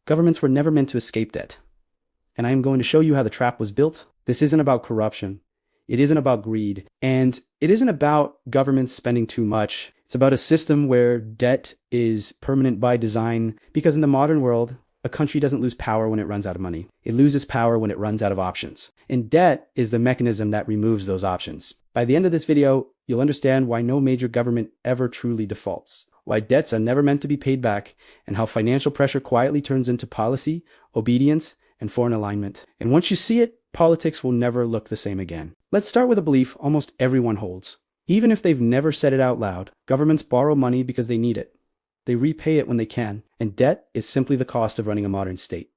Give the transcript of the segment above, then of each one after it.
Governments were never meant to escape debt. And I am going to show you how the trap was built. This isn't about corruption. It isn't about greed. And it isn't about governments spending too much. It's about a system where debt is permanent by design, because in the modern world, a country doesn't lose power when it runs out of money. It loses power when it runs out of options. And debt is the mechanism that removes those options. By the end of this video, you'll understand why no major government ever truly defaults, why debts are never meant to be paid back, and how financial pressure quietly turns into policy, obedience, and foreign alignment. And once you see it, politics will never look the same again. Let's start with a belief almost everyone holds. Even if they've never said it out loud, governments borrow money because they need it. They repay it when they can, and debt is simply the cost of running a modern state.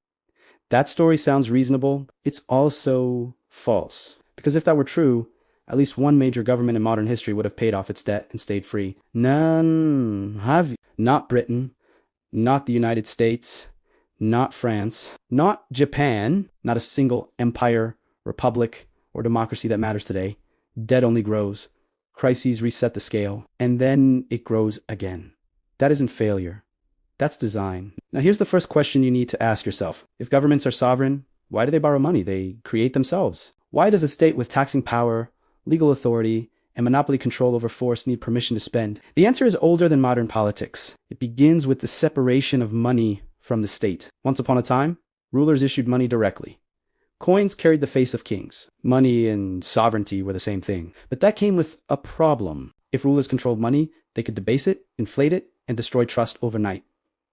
That story sounds reasonable. It's also false. Because if that were true, at least one major government in modern history would have paid off its debt and stayed free. None have. Not Britain, not the United States, not France, not Japan, not a single empire, republic, or democracy that matters today. Debt only grows. Crises reset the scale, and then it grows again. That isn't failure. That's design. Now here's the first question you need to ask yourself. If governments are sovereign, why do they borrow money? They create themselves. Why does a state with taxing power, legal authority, and monopoly control over force need permission to spend? The answer is older than modern politics. It begins with the separation of money from the state. Once upon a time, rulers issued money directly. Coins carried the face of kings. Money and sovereignty were the same thing. But that came with a problem. If rulers controlled money, they could debase it, inflate it, and destroy trust overnight.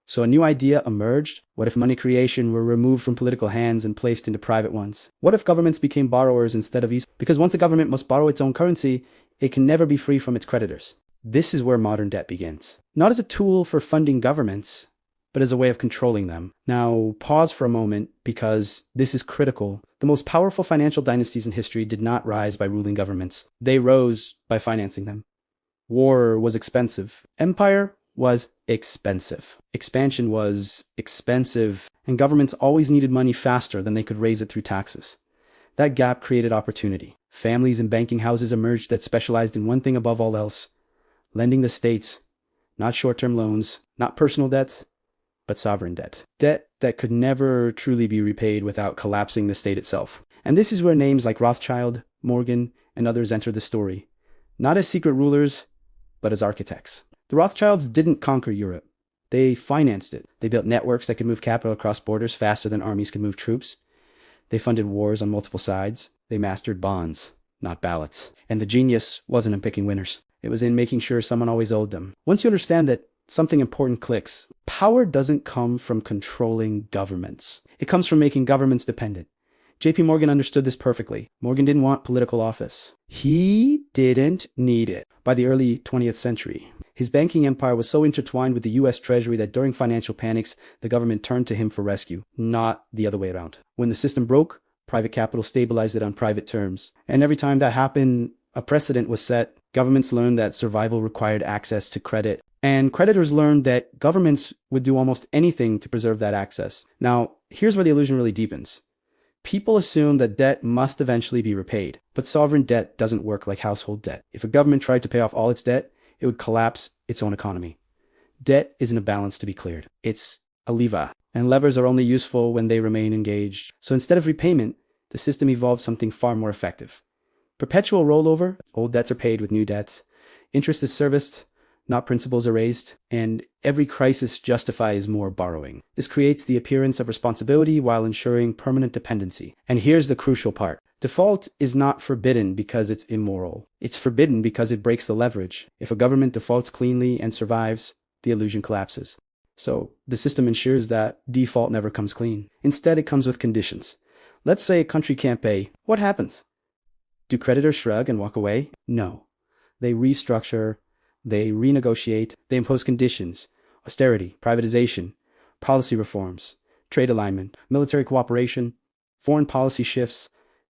So a new idea emerged. What if money creation were removed from political hands and placed into private ones? What if governments became borrowers instead of users? Because once a government must borrow its own currency, it can never be free from its creditors. This is where modern debt begins. Not as a tool for funding governments, but as a way of controlling them. Now, pause for a moment, because this is critical. The most powerful financial dynasties in history did not rise by ruling governments. They rose by financing them. War was expensive. Empire was expensive. Expansion was expensive. And governments always needed money faster than they could raise it through taxes. That gap created opportunity. Families and banking houses emerged that specialized in one thing above all else: lending the states, not short-term loans, not personal debts, but sovereign debt. Debt that could never truly be repaid without collapsing the state itself. And this is where names like Rothschild, Morgan, and others enter the story. Not as secret rulers, but as architects. The Rothschilds didn't conquer Europe. They financed it. They built networks that could move capital across borders faster than armies could move troops. They funded wars on multiple sides. They mastered bonds, not ballots. And the genius wasn't in picking winners. It was in making sure someone always owed them. Once you understand that, something important clicks. Power doesn't come from controlling governments. It comes from making governments dependent. JP Morgan understood this perfectly. Morgan didn't want political office. He didn't need it. By the early 20th century, his banking empire was so intertwined with the US Treasury that during financial panics, the government turned to him for rescue, not the other way around. When the system broke, private capital stabilized it on private terms. And every time that happened, a precedent was set. Governments learned that survival required access to credit. And creditors learned that governments would do almost anything to preserve that access. Now, here's where the illusion really deepens. People assume that debt must eventually be repaid, but sovereign debt doesn't work like household debt. If a government tried to pay off all its debt, it would collapse its own economy. Debt isn't a balance to be cleared. It's a lever, and levers are only useful when they remain engaged. So instead of repayment, the system evolved something far more effective. Perpetual rollover, old debts are paid with new debts. Interest is serviced, not principals erased, and every crisis justifies more borrowing. This creates the appearance of responsibility while ensuring permanent dependency. And here's the crucial part. Default is not forbidden because it's immoral. It's forbidden because it breaks the leverage. If a government defaults cleanly and survives, the illusion collapses. So the system ensures that default never comes clean. Instead, it comes with conditions. Let's say a country can't pay. What happens? Do creditors shrug and walk away? No. They restructure, they renegotiate, they impose conditions: austerity, privatization, policy reforms, trade alignment, military cooperation, foreign policy shifts.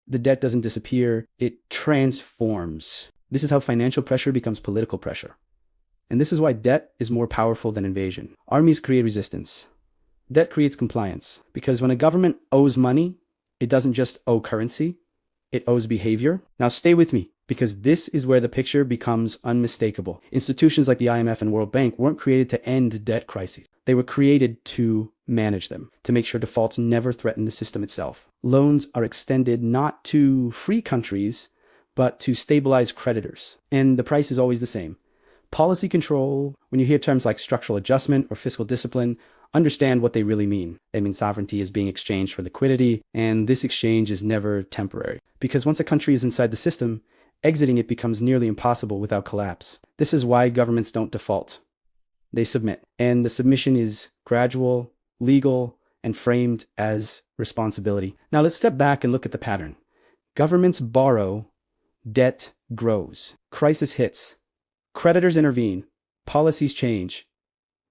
The debt doesn't disappear, it transforms. This is how financial pressure becomes political pressure. And this is why debt is more powerful than invasion. Armies create resistance. Debt creates compliance. Because when a government owes money, it doesn't just owe currency, it owes behavior. Now stay with me, because this is where the picture becomes unmistakable. Institutions like the IMF and World Bank weren't created to end debt crises. They were created to manage them, to make sure defaults never threaten the system itself. Loans are extended not to free countries, but to stabilize creditors. And the price is always the same. Policy control, when you hear terms like structural adjustment or fiscal discipline, understand what they really mean. They mean sovereignty is being exchanged for liquidity, and this exchange is never temporary. Because once a country is inside the system, exiting it becomes nearly impossible without collapse. This is why governments don't default. They submit. And the submission is gradual, legal, and framed as responsibility. Now let's step back and look at the pattern. Governments borrow, debt grows. Crisis hits. Creditors intervene. Policies change.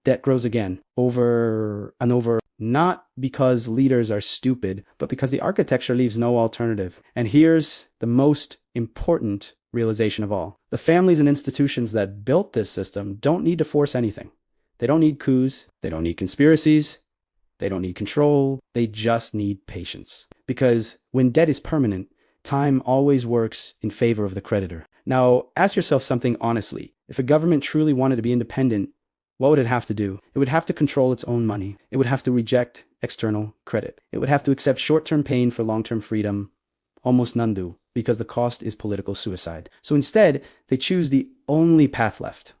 Debt grows again, over and over, not because leaders are stupid, but because the architecture leaves no alternative. And here's the most important realization of all. The families and institutions that built this system don't need to force anything. They don't need coups. They don't need conspiracies. They don't need control. They just need patience. Because when debt is permanent, time always works in favor of the creditor. Now, ask yourself something honestly. If a government truly wanted to be independent, what would it have to do? It would have to control its own money. It would have to reject external credit. It would have to accept short-term pain for long-term freedom. Almost none do, because the cost is political suicide. So instead, they choose the only path left.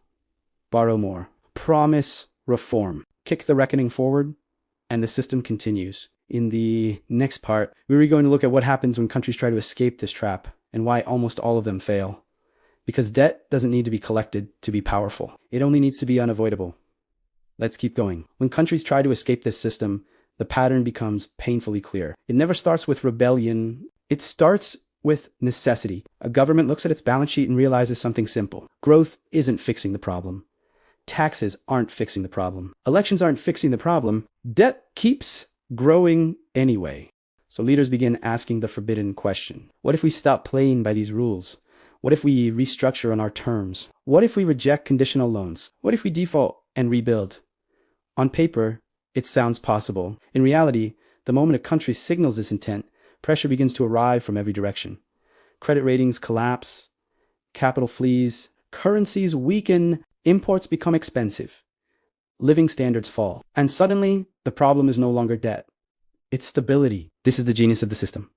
Borrow more. Promise reform. Kick the reckoning forward, and the system continues. In the next part, we're going to look at what happens when countries try to escape this trap, and why almost all of them fail. Because debt doesn't need to be collected to be powerful. It only needs to be unavoidable. Let's keep going. When countries try to escape this system, the pattern becomes painfully clear. It never starts with rebellion. It starts with necessity. A government looks at its balance sheet and realizes something simple. Growth isn't fixing the problem. Taxes aren't fixing the problem. Elections aren't fixing the problem. Debt keeps growing anyway. So leaders begin asking the forbidden question. What if we stop playing by these rules? What if we restructure on our terms? What if we reject conditional loans? What if we default and rebuild? On paper, it sounds possible. In reality, the moment a country signals this intent, pressure begins to arrive from every direction. Credit ratings collapse, capital flees, currencies weaken, imports become expensive, living standards fall, and suddenly the problem is no longer debt. It's stability. This is the genius of the system.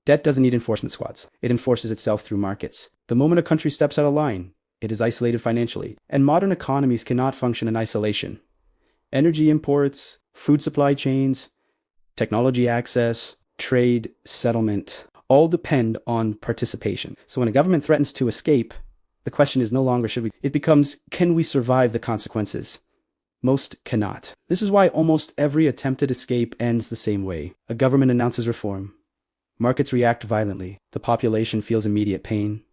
Debt doesn't need enforcement squads. It enforces itself through markets. The moment a country steps out of line, it is isolated financially. And modern economies cannot function in isolation. Energy imports, food supply chains, technology access, trade, settlement, all depend on participation. So when a government threatens to escape, the question is no longer it becomes, can we survive the consequences? Most cannot. This is why almost every attempted escape ends the same way. A government announces reform. Markets react violently. The population feels immediate pain.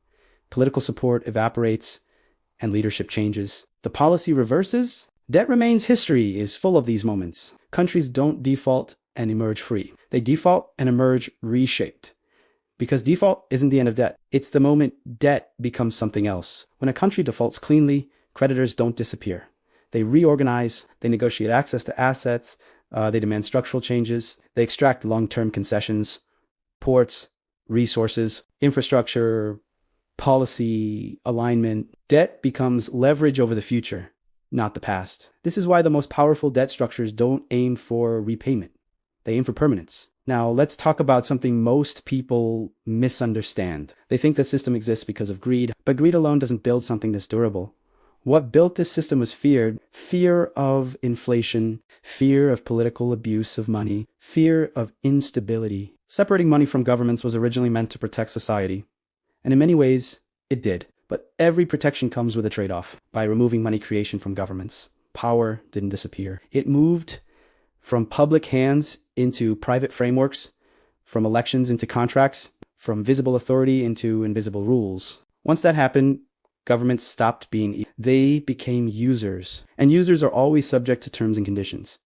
Political support evaporates, and leadership changes. The policy reverses. Debt remains. History is full of these moments. Countries don't default and emerge free. They default and emerge reshaped. Because default isn't the end of debt. It's the moment debt becomes something else. When a country defaults cleanly, creditors don't disappear. They reorganize, they negotiate access to assets, they demand structural changes, they extract long-term concessions, ports, resources, infrastructure, policy, alignment. Debt becomes leverage over the future, not the past. This is why the most powerful debt structures don't aim for repayment. They aim for permanence. Now, let's talk about something most people misunderstand. They think the system exists because of greed, but greed alone doesn't build something that's durable. What built this system was fear of inflation, fear of political abuse of money, fear of instability. Separating money from governments was originally meant to protect society. And in many ways, it did. But every protection comes with a trade-off. By removing money creation from governments, power didn't disappear. It moved from public hands into private frameworks, from elections into contracts, from visible authority into invisible rules. Once that happened, governments stopped being they became users. And users are always subject to terms and conditions.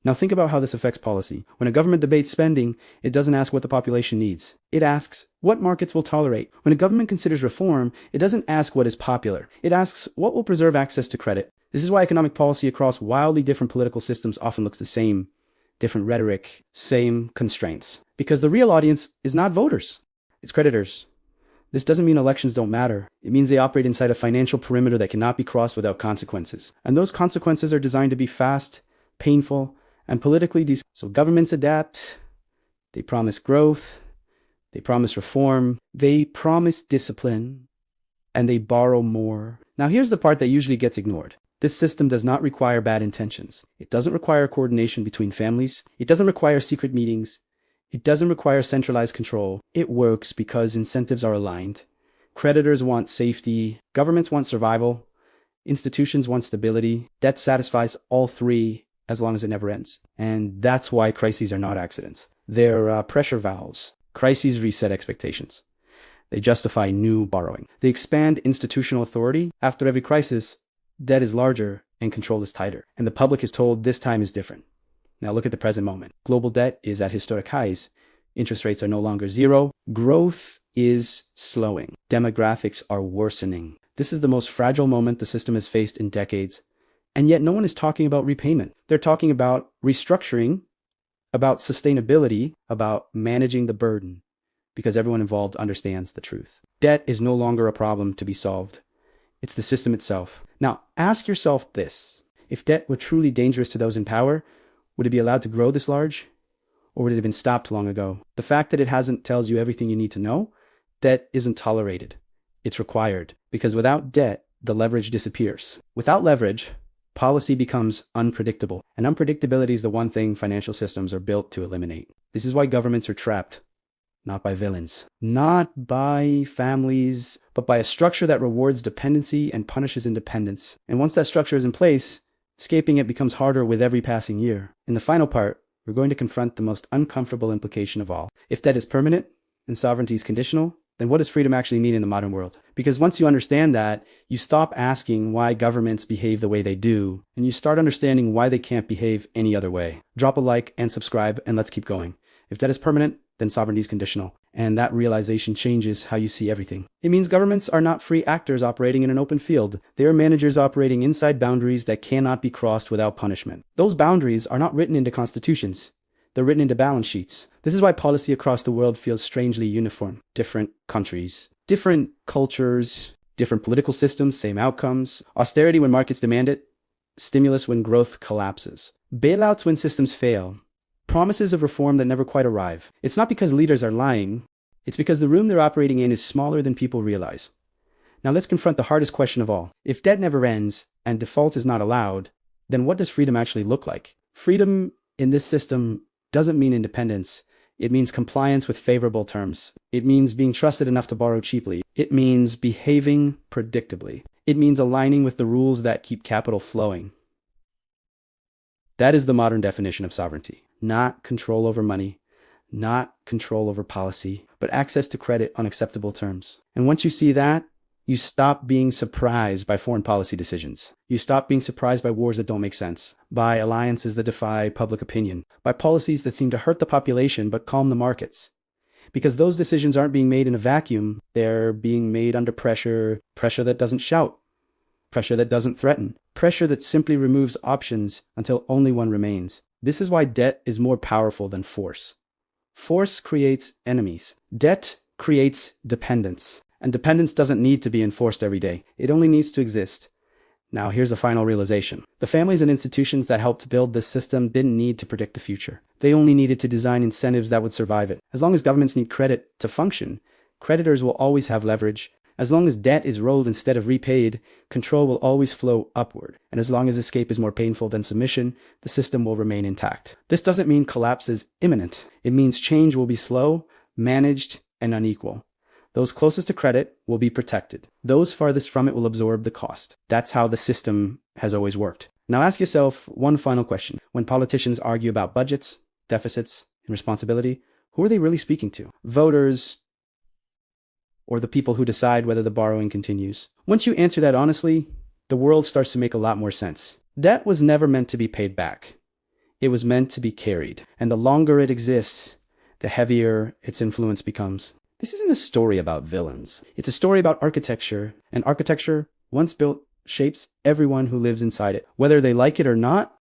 Now think about how this affects policy. When a government debates spending, it doesn't ask what the population needs. It asks what markets will tolerate. When a government considers reform, it doesn't ask what is popular. It asks what will preserve access to credit. This is why economic policy across wildly different political systems often looks the same. Different rhetoric, same constraints. Because the real audience is not voters. It's creditors. This doesn't mean elections don't matter. It means they operate inside a financial perimeter that cannot be crossed without consequences. And those consequences are designed to be fast, painful, and politically so governments adapt, they promise growth, they promise reform, they promise discipline, and they borrow more. Now here's the part that usually gets ignored. This system does not require bad intentions. It doesn't require coordination between families. It doesn't require secret meetings. It doesn't require centralized control. It works because incentives are aligned. Creditors want safety. Governments want survival. Institutions want stability. Debt satisfies all three as long as it never ends. And that's why crises are not accidents. They're pressure valves. Crises reset expectations. They justify new borrowing. They expand institutional authority. After every crisis, debt is larger and control is tighter. And the public is told this time is different. Now look at the present moment. Global debt is at historic highs. Interest rates are no longer zero. Growth is slowing. Demographics are worsening. This is the most fragile moment the system has faced in decades. And yet no one is talking about repayment. They're talking about restructuring, about sustainability, about managing the burden, because everyone involved understands the truth. Debt is no longer a problem to be solved. It's the system itself. Now, ask yourself this. If debt were truly dangerous to those in power, would it be allowed to grow this large? Or would it have been stopped long ago? The fact that it hasn't tells you everything you need to know. Debt isn't tolerated. It's required. Because without debt, the leverage disappears. Without leverage, policy becomes unpredictable. And unpredictability is the one thing financial systems are built to eliminate. This is why governments are trapped. Not by villains, not by families, but by a structure that rewards dependency and punishes independence. And once that structure is in place, escaping it becomes harder with every passing year. In the final part, we're going to confront the most uncomfortable implication of all. If debt is permanent and sovereignty is conditional, then what does freedom actually mean in the modern world? Because once you understand that, you stop asking why governments behave the way they do, and you start understanding why they can't behave any other way. Drop a like and subscribe, and let's keep going. If debt is permanent, then sovereignty is conditional. And that realization changes how you see everything. It means governments are not free actors operating in an open field. They are managers operating inside boundaries that cannot be crossed without punishment. Those boundaries are not written into constitutions. They're written into balance sheets. This is why policy across the world feels strangely uniform. Different countries, different cultures, different political systems, same outcomes. Austerity when markets demand it. Stimulus when growth collapses. Bailouts when systems fail. Promises of reform that never quite arrive. It's not because leaders are lying. It's because the room they're operating in is smaller than people realize. Now let's confront the hardest question of all. If debt never ends and default is not allowed, then what does freedom actually look like? Freedom in this system doesn't mean independence. It means compliance with favorable terms. It means being trusted enough to borrow cheaply. It means behaving predictably. It means aligning with the rules that keep capital flowing. That is the modern definition of sovereignty. Not control over money, not control over policy, but access to credit on acceptable terms. And once you see that, you stop being surprised by foreign policy decisions. You stop being surprised by wars that don't make sense, by alliances that defy public opinion, by policies that seem to hurt the population but calm the markets. Because those decisions aren't being made in a vacuum, they're being made under pressure, pressure that doesn't shout, pressure that doesn't threaten, pressure that simply removes options until only one remains. This is why debt is more powerful than force. Force creates enemies. Debt creates dependence. And dependence doesn't need to be enforced every day. It only needs to exist. Now, here's a final realization. The families and institutions that helped build this system didn't need to predict the future. They only needed to design incentives that would survive it. As long as governments need credit to function, creditors will always have leverage. As long as debt is rolled instead of repaid, control will always flow upward. And as long as escape is more painful than submission, the system will remain intact. This doesn't mean collapse is imminent. It means change will be slow, managed, and unequal. Those closest to credit will be protected. Those farthest from it will absorb the cost. That's how the system has always worked. Now ask yourself one final question. When politicians argue about budgets, deficits, and responsibility, who are they really speaking to? Voters, or the people who decide whether the borrowing continues? Once you answer that honestly, the world starts to make a lot more sense. Debt was never meant to be paid back. It was meant to be carried. And the longer it exists, the heavier its influence becomes. This isn't a story about villains. It's a story about architecture. And architecture, once built, shapes everyone who lives inside it. Whether they like it or not,